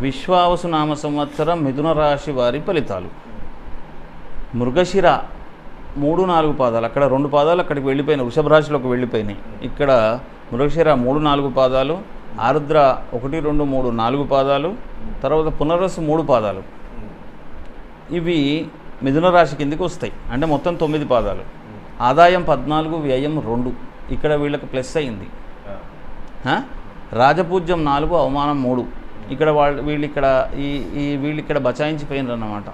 విశ్వావసు నామ సంవత్సరం మిథున రాశి వారి ఫలితాలు. మృగశిర 3-4 పాదాలు, అక్కడ 2 పాదాలు అక్కడికి వెళ్ళిపోయినాయి, వృషభ రాశిలోకి వెళ్ళిపోయినాయి. ఇక్కడ మృగశిర 3-4 పాదాలు, ఆరుద్ర 1, 2, 3, 4 పాదాలు, తర్వాత పునరస్సు 3 పాదాలు. ఇవి మిథున రాశి కిందికి వస్తాయి. అంటే మొత్తం 9 పాదాలు. ఆదాయం 14, వ్యయం 2. ఇక్కడ వీళ్ళకి ప్లస్ అయింది. రాజపూజ్యం 4, అవమానం 3. ఇక్కడ వీళ్ళు ఇక్కడ బచాయించిపోయినారు అన్నమాట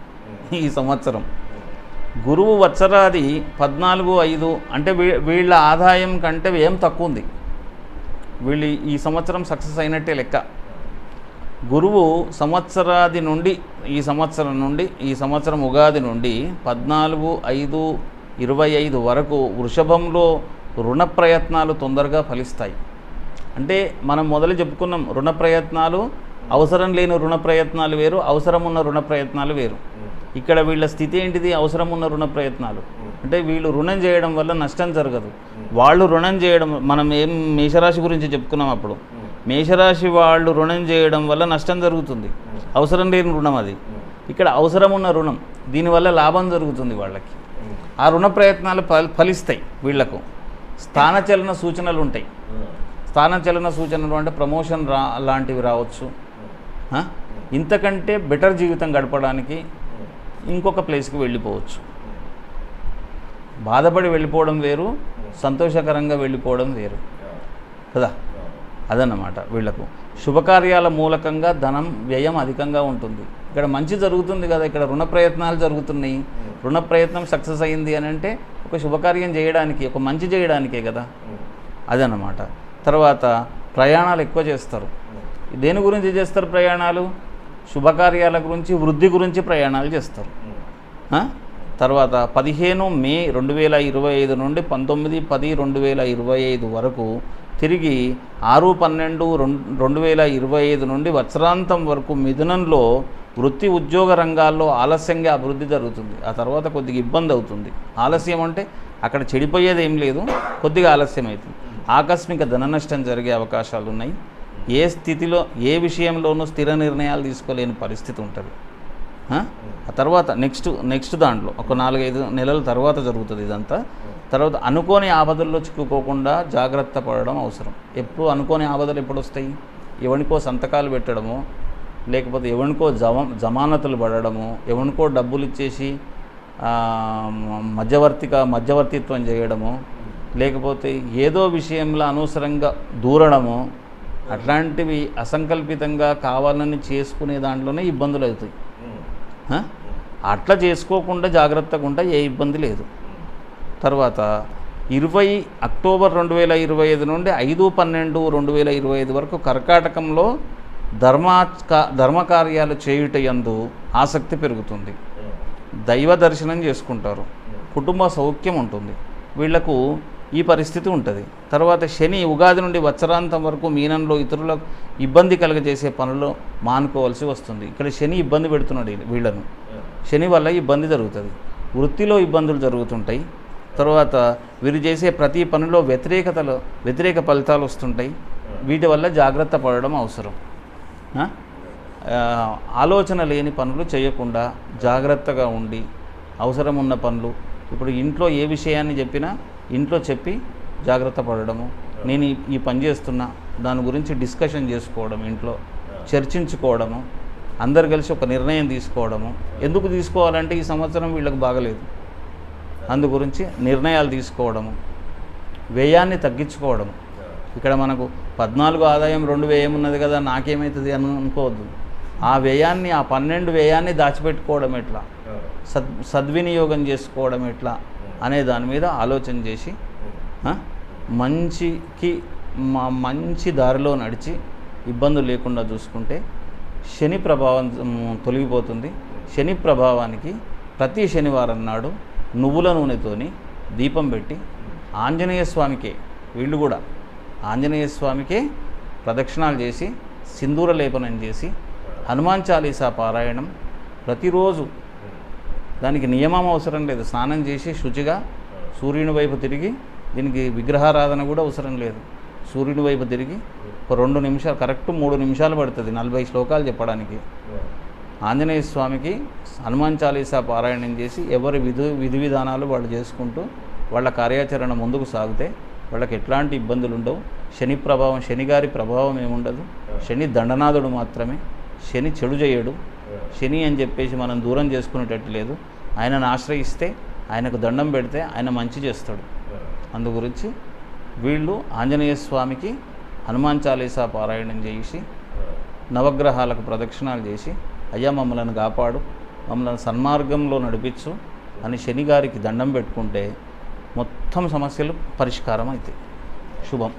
ఈ సంవత్సరం. గురువు వత్సరాది 14, 5. అంటే వీళ్ళ ఆదాయం కంటే వ్యయం తక్కువ ఉంది. వీళ్ళు ఈ సంవత్సరం సక్సెస్ అయినట్టే లెక్క. గురువు సంవత్సరాది నుండి ఈ సంవత్సరం ఉగాది నుండి 14, 5, 25 వరకు వృషభంలో రుణ ప్రయత్నాలు తొందరగా ఫలిస్తాయి. అంటే మనం మొదలు చెప్పుకున్నాం, రుణ ప్రయత్నాలు అవసరం లేని రుణ ప్రయత్నాలు వేరు, అవసరం ఉన్న రుణ ప్రయత్నాలు వేరు. ఇక్కడ వీళ్ళ స్థితి ఏంటిది? అవసరం ఉన్న రుణ ప్రయత్నాలు. అంటే వీళ్ళు రుణం చేయడం వల్ల నష్టం జరగదు. వాళ్ళు రుణం చేయడం, మనం మేషరాశి గురించి చెప్పుకున్నాం అప్పుడు. మేషరాశి వాళ్ళు రుణం చేయడం వల్ల నష్టం జరుగుతుంది, అవసరం లేని రుణం అది. ఇక్కడ అవసరం ఉన్న రుణం, దీనివల్ల లాభం జరుగుతుంది వాళ్ళకి. ఆ రుణ ప్రయత్నాలు ఫలిస్తాయి. వీళ్లకు స్థానచలన సూచనలు ఉంటాయి. స్థానచలన సూచనలు అంటే ప్రమోషన్ లాంటివి రావచ్చు. ఇంతకంటే బెటర్ జీవితం గడపడానికి ఇంకొక ప్లేస్కి వెళ్ళిపోవచ్చు. బాధపడి వెళ్ళిపోవడం వేరు, సంతోషకరంగా వెళ్ళిపోవడం వేరు కదా. అదన్నమాట వీళ్లకు. శుభకార్యాల మూలకంగా ధనం వ్యయం అధికంగా ఉంటుంది. ఇక్కడ మంచి జరుగుతుంది కదా, ఇక్కడ రుణ ప్రయత్నాలు జరుగుతున్నాయి. రుణ ప్రయత్నం సక్సెస్ అయింది అని అంటే ఒక శుభకార్యం చేయడానికి, ఒక మంచి చేయడానికే కదా. అదన్నమాట. తర్వాత ప్రయాణాలు ఎక్కువ చేస్తారు. దేని గురించి చేస్తారు ప్రయాణాలు? శుభకార్యాల గురించి, వృద్ధి గురించి ప్రయాణాలు చేస్తారు. తర్వాత 15 మే 2025 నుండి 19, 10, 2025 వరకు తిరిగి 6, 12, 2025 నుండి వత్సరాంతం వరకు మిథునంలో వృత్తి ఉద్యోగ రంగాల్లో ఆలస్యంగా అభివృద్ధి జరుగుతుంది. ఆ తర్వాత కొద్దిగా ఇబ్బంది అవుతుంది. ఆలస్యం అంటే అక్కడ చెడిపోయేది ఏం లేదు, కొద్దిగా ఆలస్యం అవుతుంది. ఆకస్మిక ధన నష్టం జరిగే అవకాశాలు ఉన్నాయి. ఏ స్థితిలో, ఏ విషయంలోనూ స్థిర నిర్ణయాలు తీసుకోలేని పరిస్థితి ఉంటుంది. ఆ తర్వాత నెక్స్ట్ దాంట్లో ఒక 4-5 నెలల తర్వాత జరుగుతుంది ఇదంతా. తర్వాత అనుకోని ఆపదల్లో చిక్కుకోకుండా జాగ్రత్త పడడం అవసరం. ఎప్పుడు అనుకోని ఆపదలు ఎప్పుడు వస్తాయి? ఎవరికో సంతకాలు పెట్టడము, లేకపోతే ఎవరికో జమానతులు పడడము, ఎవరికో డబ్బులు ఇచ్చేసి మధ్యవర్తిత్వం చేయడము, లేకపోతే ఏదో విషయంలో అనవసరంగా దూరడము, అట్లాంటివి అసంకల్పితంగా కావాలని చేసుకునే దాంట్లోనే ఇబ్బందులు అవుతాయి. అట్లా చేసుకోకుండా జాగ్రత్తగా ఉంటే ఏ ఇబ్బంది లేదు. తర్వాత 20 అక్టోబర్ 2025 నుండి 5, 12, 2025 వరకు కర్కాటకంలో ధర్మకార్యాలు చేయుట యందు ఆసక్తి పెరుగుతుంది. దైవ దర్శనం చేసుకుంటారు. కుటుంబ సౌఖ్యం ఉంటుంది. వీళ్లకు ఈ పరిస్థితి ఉంటుంది. తర్వాత శని ఉగాది నుండి వత్సరాంతం వరకు మీనంలో ఇతరులకు ఇబ్బంది కలగజేసే పనులు మానుకోవాల్సి వస్తుంది. ఇక్కడ శని ఇబ్బంది పెడుతున్నాడు వీళ్ళను. శని వల్ల ఇబ్బంది జరుగుతుంది. వృత్తిలో ఇబ్బందులు జరుగుతుంటాయి. తర్వాత వీరు చేసే ప్రతి పనిలో వ్యతిరేక ఫలితాలు వస్తుంటాయి. వీటి వల్ల జాగ్రత్త పడడం అవసరం. ఆలోచన లేని పనులు చేయకుండా జాగ్రత్తగా ఉండి అవసరం ఉన్న పనులు, ఇప్పుడు ఇంట్లో ఏ విషయాన్ని చెప్పినా ఇంట్లో చెప్పి జాగ్రత్త పడడము. నేను ఈ పని చేస్తున్నా, దాని గురించి డిస్కషన్ చేసుకోవడం, ఇంట్లో చర్చించుకోవడము, అందరు కలిసి ఒక నిర్ణయం తీసుకోవడము. ఎందుకు తీసుకోవాలంటే ఈ సంవత్సరం వీళ్ళకి బాగలేదు, అందు గురించి నిర్ణయాలు తీసుకోవడము. వ్యయాన్ని తగ్గించుకోవడము. ఇక్కడ మనకు 14 ఆదాయం 2 వ్యయం ఉన్నది కదా, నాకేమవుతుంది అని అనుకోవద్దు. ఆ వ్యయాన్ని, ఆ 12 వ్యయాన్ని దాచిపెట్టుకోవడం ఎట్లా, సద్వినియోగం చేసుకోవడం ఎట్లా అనే దాని మీద ఆలోచన చేసి మంచి దారిలో నడిచి ఇబ్బందులు లేకుండా చూసుకుంటే శని ప్రభావం తొలగిపోతుంది. శని ప్రభావానికి ప్రతి శనివారం నాడు నువ్వుల నూనెతోని దీపం పెట్టి ఆంజనేయ స్వామికే, వీళ్ళు కూడా ఆంజనేయ స్వామికే ప్రదక్షిణాలు చేసి సింధూర లేపనం చేసి హనుమాన్ చాలీసా పారాయణం ప్రతిరోజు. దానికి నియమం అవసరం లేదు. స్నానం చేసి శుచిగా సూర్యుని వైపు తిరిగి, దీనికి విగ్రహారాధన కూడా అవసరం లేదు. సూర్యుని వైపు తిరిగి ఒక 2 నిమిషాలు, కరెక్ట్ 3 నిమిషాలు పడుతుంది 40 శ్లోకాలు చెప్పడానికి. ఆంజనేయ స్వామికి హనుమాన్ చాలీసా పారాయణం చేసి ఎవరి విధి విధానాలు వాళ్ళు చేసుకుంటూ వాళ్ళ కార్యాచరణ ముందుకు సాగితే వాళ్ళకి ఎట్లాంటి ఇబ్బందులు ఉండవు. శని ప్రభావం, శనిగారి ప్రభావం ఏముండదు. శని దండనాథుడు మాత్రమే, శని చెడు చేయడు. శని అని చెప్పేసి మనం దూరం చేసుకునేటట్టు లేదు. ఆయనను ఆశ్రయిస్తే, ఆయనకు దండం పెడితే ఆయన మంచి చేస్తాడు. అందు గురించి వీళ్ళు ఆంజనేయ స్వామికి హనుమాన్ చాలీసా పారాయణం చేసి నవగ్రహాలకు ప్రదక్షిణాలు చేసి అయ్యా మమ్మల్ని కాపాడు, మమ్మల్ని సన్మార్గంలో నడిపించు అని శనిగారికి దండం పెట్టుకుంటే మొత్తం సమస్యలు పరిష్కారం అవుతాయి. శుభం.